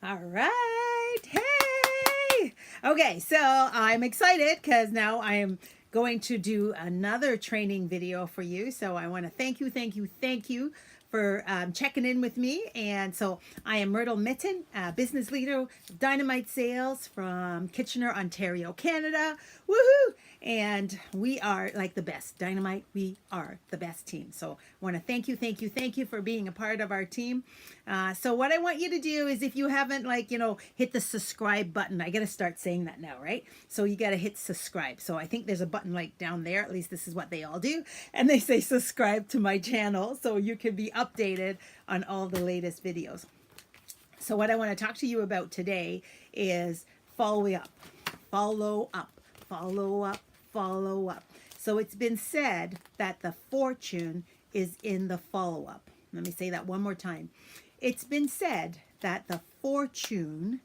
All right. Hey. Okay, so I'm excited because now I am going to do another training video for you. So I want to thank you for checking in with me. And so I am Myrtle Mitten, business leader of Dynamite Sales from Kitchener, Ontario, Canada. Woohoo! And we are like the best. Dynamite, we are the best team. So I want to thank you for being a part of our team. So what I want you to do is, if you haven't hit the subscribe button, I got to start saying that now, right? So you got to hit subscribe. So I think there's a button like down there, at least this is what they all do. And they say subscribe to my channel so you can be updated on all the latest videos. So what I want to talk to you about today is follow up, follow up, follow up, follow up. So it's been said that the fortune is in the follow up. Let me say that one more time. It's been said that the fortune,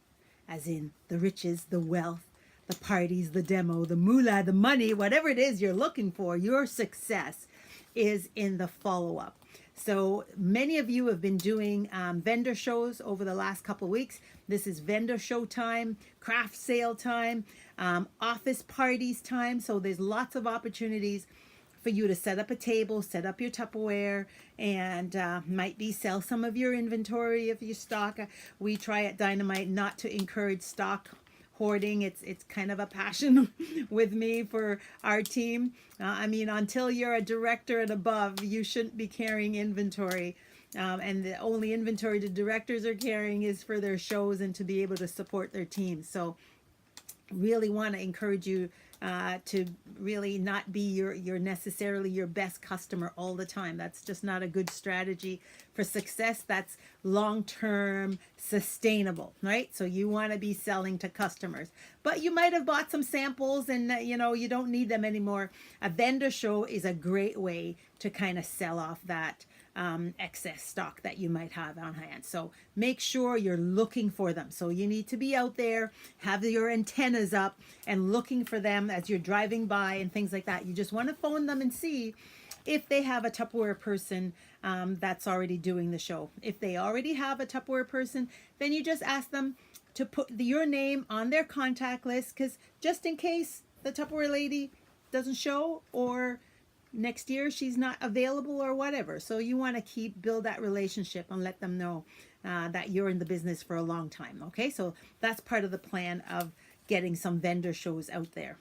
as in the riches, the wealth, the parties, the demo, the moolah, the money, whatever it is you're looking for, your success is in the follow up. So many of you have been doing vendor shows over the last couple of weeks. This is vendor show time, craft sale time, office parties time. So there's lots of opportunities for you to set up a table, set up your Tupperware, and might be sell some of your inventory if you stock. We try at Dynamite not to encourage stock hoarding. It's kind of a passion with me for our team. I mean, until you're a director and above, you shouldn't be carrying inventory. And the only inventory the directors are carrying is for their shows and to be able to support their teams. So really want to encourage you to really not be your necessarily your best customer all the time. That's just not a good strategy for success. That's long-term sustainable, right? So you want to be selling to customers, but you might have bought some samples and you don't need them anymore. A vendor show is a great way to kind of sell off that excess stock that you might have on hand. So make sure you're looking for them. So you need to be out there, have your antennas up and looking for them as you're driving by and things like that. You just want to phone them and see if they have a Tupperware person that's already doing the show. If they already have a Tupperware person, then you just ask them to put your name on their contact list, because just in case the Tupperware lady doesn't show or next year she's not available or whatever. So you want to build that relationship and let them know that you're in the business for a long time. Okay, so that's part of the plan of getting some vendor shows out there.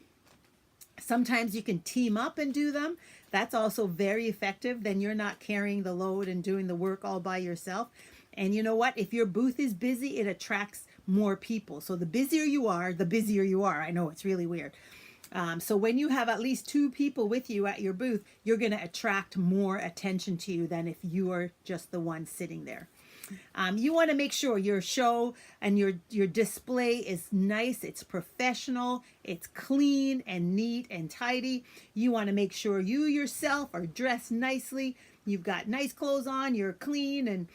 Sometimes you can team up and do them. That's also very effective. Then you're not carrying the load and doing the work all by yourself. And you know what? If your booth is busy, it attracts more people. So the busier you are, the busier you are. I know it's really weird. So when you have at least 2 people with you at your booth, you're going to attract more attention to you than if you are just the one sitting there. You want to make sure your show and your display is nice, it's professional, it's clean and neat and tidy. You want to make sure you yourself are dressed nicely. You've got nice clothes on, you're clean and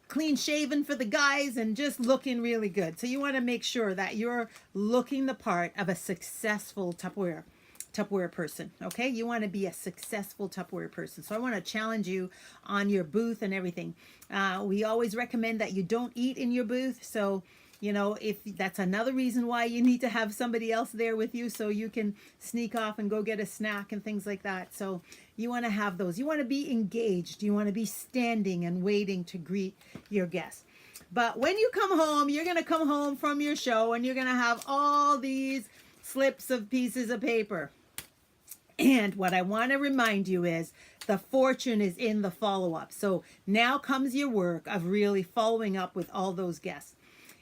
clean shaven for the guys and just looking really good. So you want to make sure that you're looking the part of a successful Tupperware person. Okay, you want to be a successful Tupperware person. So I want to challenge you on your booth and everything. We always recommend that you don't eat in your booth. So if that's another reason why you need to have somebody else there with you, so you can sneak off and go get a snack and things like that. So you want to have those. You want to be engaged. You want to be standing and waiting to greet your guests. But when you come home, you're going to come home from your show and you're going to have all these slips of pieces of paper. And what I want to remind you is the fortune is in the follow-up. So now comes your work of really following up with all those guests.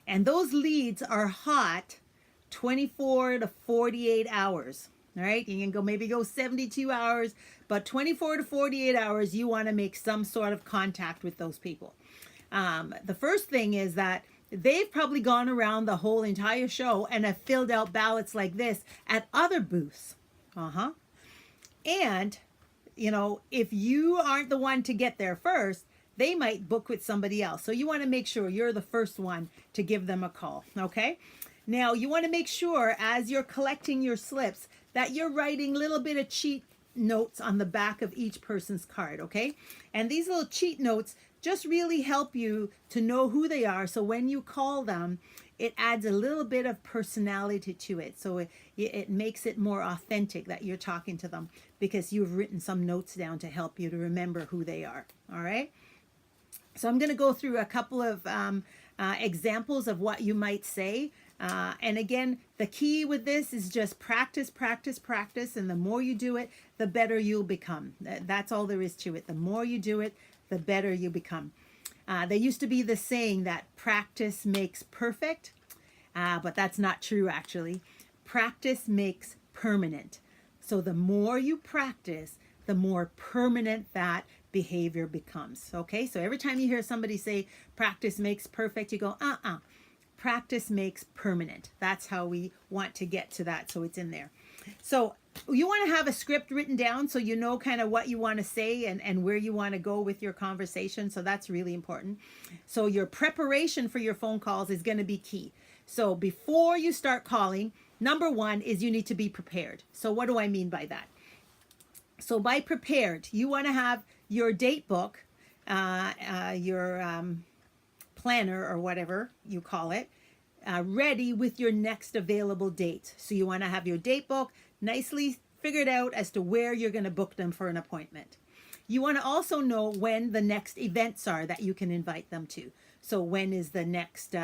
And those leads are hot 24 to 48 hours. All right, you can maybe go 72 hours, but 24 to 48 hours, you want to make some sort of contact with those people. The first thing is that they've probably gone around the whole entire show and have filled out ballots like this at other booths. And, if you aren't the one to get there first, they might book with somebody else. So you want to make sure you're the first one to give them a call, okay? Now, you want to make sure as you're collecting your slips that you're writing a little bit of cheat notes on the back of each person's card, okay? And these little cheat notes just really help you to know who they are. So when you call them, it adds a little bit of personality to it. So it makes it more authentic that you're talking to them because you've written some notes down to help you to remember who they are. All right. So I'm going to go through a couple of examples of what you might say. And again, the key with this is just practice, practice, practice. And the more you do it, the better you'll become. That's all there is to it. The more you do it, the better you become. There used to be the saying that practice makes perfect, but that's not true actually. Practice makes permanent. So the more you practice, the more permanent that behavior becomes. Okay, so every time you hear somebody say practice makes perfect, you go, practice makes permanent. That's how we want to get to that, so it's in there. So you want to have a script written down so you know kind of what you want to say and where you want to go with your conversation. So that's really important. So your preparation for your phone calls is going to be key. So before you start calling, number one is you need to be prepared. So what do I mean by that? So by prepared, you want to have your date book, your planner or whatever you call it, ready with your next available date. So you want to have your date book nicely figured out as to where you're going to book them for an appointment. You want to also know when the next events are that you can invite them to. So when is the next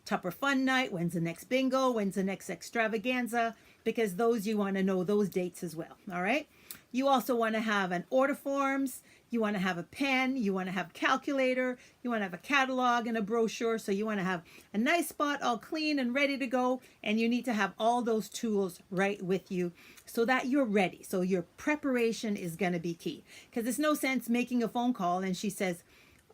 Tupper Fun Night? When's the next bingo? When's the next extravaganza? Because those, you want to know those dates as well. All right. You also want to have an order forms. You want to have a pen. You want to have a calculator. You want to have a catalog and a brochure. So you want to have a nice spot all clean and ready to go. And you need to have all those tools right with you so that you're ready. So your preparation is going to be key. Because there's no sense making a phone call and she says,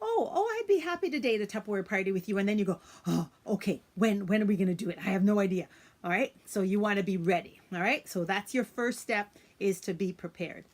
oh, I'd be happy to date a Tupperware party with you. And then you go, oh, okay, when are we going to do it? I have no idea. All right. So you want to be ready. All right. So that's your first step, is to be prepared.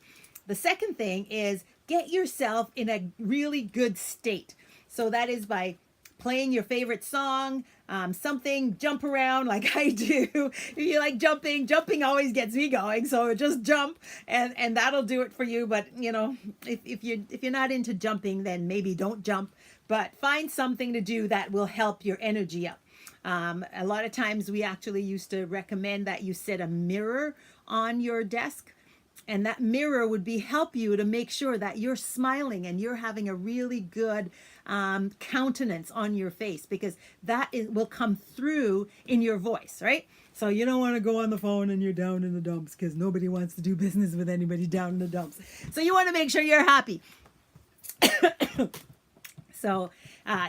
The second thing is get yourself in a really good state. So that is by playing your favorite song, something, jump around like I do. If you like jumping, jumping always gets me going. So just jump and that'll do it for you. But you know, if you're not into jumping, then maybe don't jump, but find something to do that will help your energy up. A lot of times we actually used to recommend that you set a mirror on your desk. And that mirror would help you to make sure that you're smiling and you're having a really good countenance on your face, because that will come through in your voice, right? So you don't want to go on the phone and you're down in the dumps, because nobody wants to do business with anybody down in the dumps. So you want to make sure you're happy. So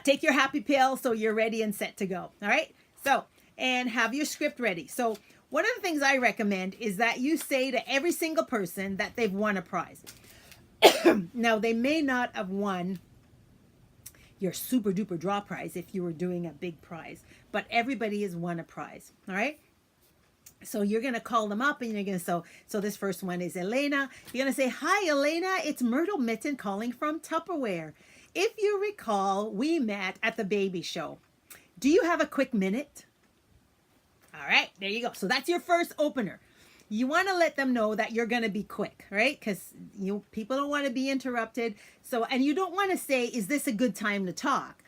take your happy pill so you're ready and set to go. All right. So, and have your script ready. So one of the things I recommend is that you say to every single person that they've won a prize. Now, they may not have won your super duper draw prize if you were doing a big prize, but everybody has won a prize. All right. So you're going to call them up and you're going to, so this first one is Elena. You're going to say, hi, Elena, it's Myrtle Mitten calling from Tupperware. If you recall, we met at the baby show. Do you have a quick minute? All right, there you go. So that's your first opener. You want to let them know that you're going to be quick, right? Because people don't want to be interrupted. So, and you don't want to say, is this a good time to talk?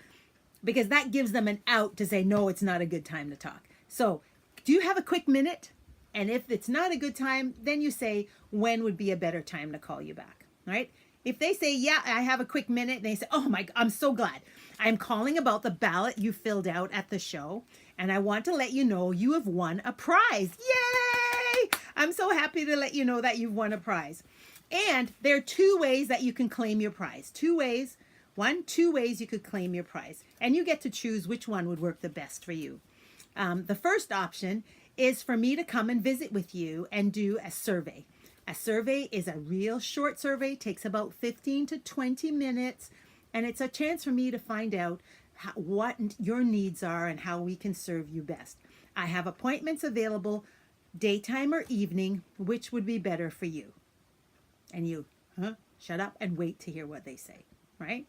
Because that gives them an out to say, no, it's not a good time to talk. So do you have a quick minute? And if it's not a good time, then you say, when would be a better time to call you back, all right? If they say, yeah, I have a quick minute, and they say, oh my, I'm so glad. I'm calling about the ballot you filled out at the show, and I want to let you know you have won a prize. Yay! I'm so happy to let you know that you've won a prize. And there are two ways that you can claim your prize. Two ways you could claim your prize. And you get to choose which one would work the best for you. The first option is for me to come and visit with you and do a survey. A survey is a real short survey, takes about 15 to 20 minutes, and it's a chance for me to find out what your needs are and how we can serve you best. I have appointments available, daytime or evening, which would be better for you. And you, shut up and wait to hear what they say, right?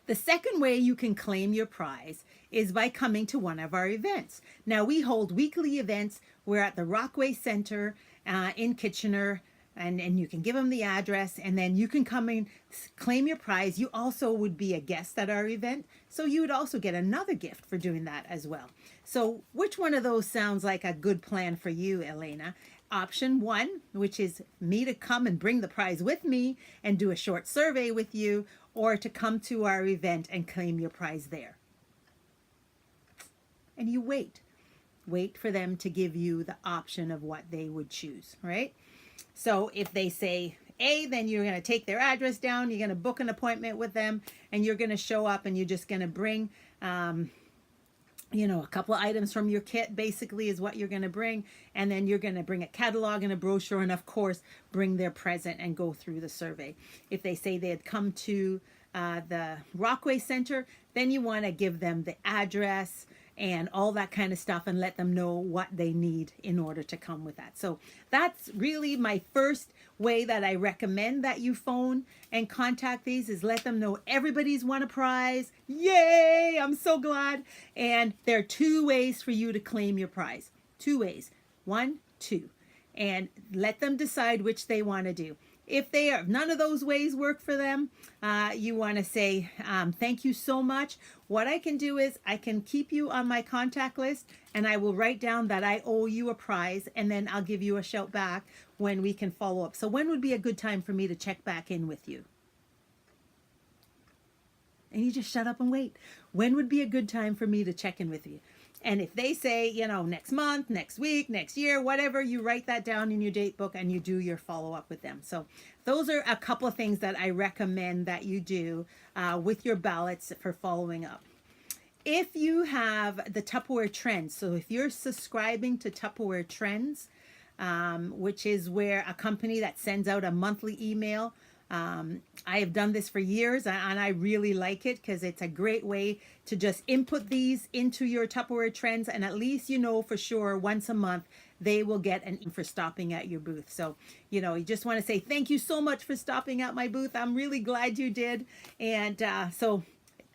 The second way you can claim your prize is by coming to one of our events. Now, we hold weekly events. We're at the Rockway Center in Kitchener and you can give them the address, and then you can come in, claim your prize. You also would be a guest at our event, so you would also get another gift for doing that as well. So which one of those sounds like a good plan for you, Elena? Option one, which is me to come and bring the prize with me and do a short survey with you, or to come to our event and claim your prize there. And you wait for them to give you the option of what they would choose, right? So if they say A, then you're going to take their address down, you're going to book an appointment with them, and you're going to show up, and you're just going to bring a couple of items from your kit, basically, is what you're going to bring. And then you're going to bring a catalog and a brochure, and of course bring their present and go through the survey. If they say they had come to the Rockway Center, then you want to give them the address and all that kind of stuff, and let them know what they need in order to come with that. So that's really my first way that I recommend that you phone and contact these, is let them know everybody's won a prize. Yay! I'm so glad. And there are 2 ways for you to claim your prize. 2 ways. 1, 2. And let them decide which they want to do. If none of those ways work for them, you want to say, thank you so much. What I can do is I can keep you on my contact list, and I will write down that I owe you a prize, and then I'll give you a shout back when we can follow up. So when would be a good time for me to check back in with you? And you just shut up and wait. When would be a good time for me to check in with you? And if they say, next month, next week, next year, whatever, you write that down in your date book and you do your follow-up with them. So those are a couple of things that I recommend that you do with your ballots for following up. If you have the Tupperware Trends, so if you're subscribing to Tupperware Trends, which is where a company that sends out a monthly email, I have done this for years, and I really like it because it's a great way to just input these into your Tupperware Trends, and at least for sure once a month they will get an for stopping at your booth. So you just want to say thank you so much for stopping at my booth. I'm really glad you did. And so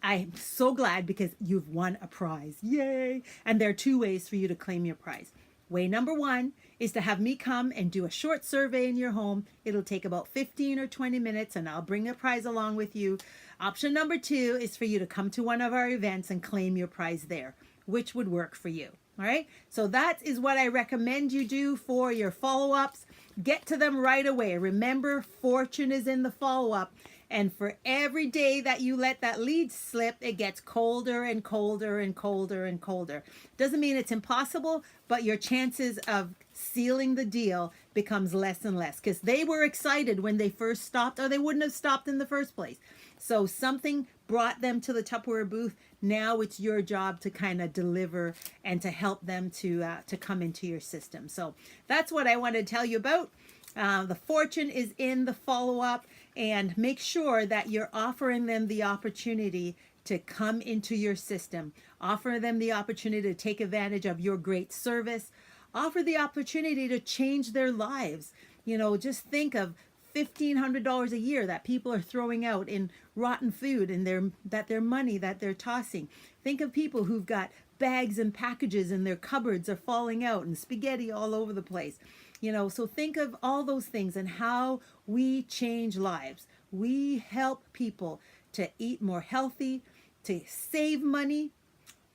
I'm so glad because you've won a prize. Yay! And there are 2 ways for you to claim your prize. Way number 1 is to have me come and do a short survey in your home. It'll take about 15 or 20 minutes, and I'll bring a prize along with you. Option number 2 is for you to come to one of our events and claim your prize there, which would work for you. All right. So that is what I recommend you do for your follow-ups. Get to them right away. Remember, fortune is in the follow-up. And for every day that you let that lead slip, it gets colder and colder and colder and colder. Doesn't mean it's impossible, but your chances of sealing the deal becomes less and less, because they were excited when they first stopped, or they wouldn't have stopped in the first place. So something brought them to the Tupperware booth. Now it's your job to kind of deliver and to help them to come into your system. So that's what I want to tell you about. The fortune is in the follow-up, and make sure that you're offering them the opportunity to come into your system. Offer them the opportunity to take advantage of your great service. Offer the opportunity to change their lives. Just think of $1,500 a year that people are throwing out in rotten food, and their money that they're tossing. Think of people who've got bags and packages and their cupboards are falling out and spaghetti all over the place. So think of all those things and how we change lives. We help people to eat more healthy, to save money,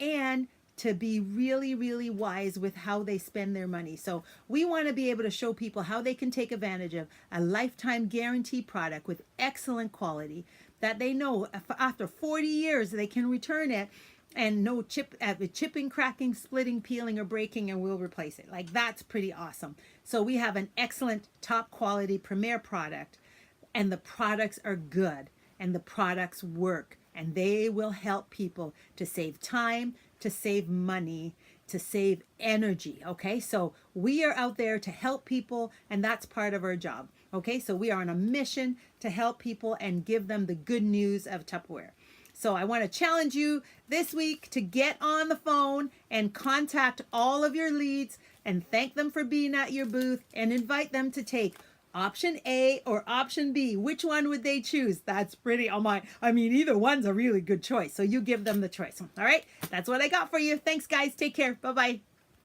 and to be really, really wise with how they spend their money. So we want to be able to show people how they can take advantage of a lifetime guarantee product with excellent quality that they know after 40 years they can return it, and no chipping, cracking, splitting, peeling, or breaking, and we'll replace it. Like, that's pretty awesome. So we have an excellent, top quality premier product, and the products are good, and the products work, and they will help people to save time, to save money, to save energy. Okay, so we are out there to help people, and that's part of our job. Okay, so we are on a mission to help people and give them the good news of Tupperware. So I want to challenge you this week to get on the phone and contact all of your leads and thank them for being at your booth, and invite them to take option A or option B. Which one would they choose? That's pretty, either one's a really good choice. So you give them the choice. All right, that's what I got for you. Thanks, guys. Take care. Bye-bye.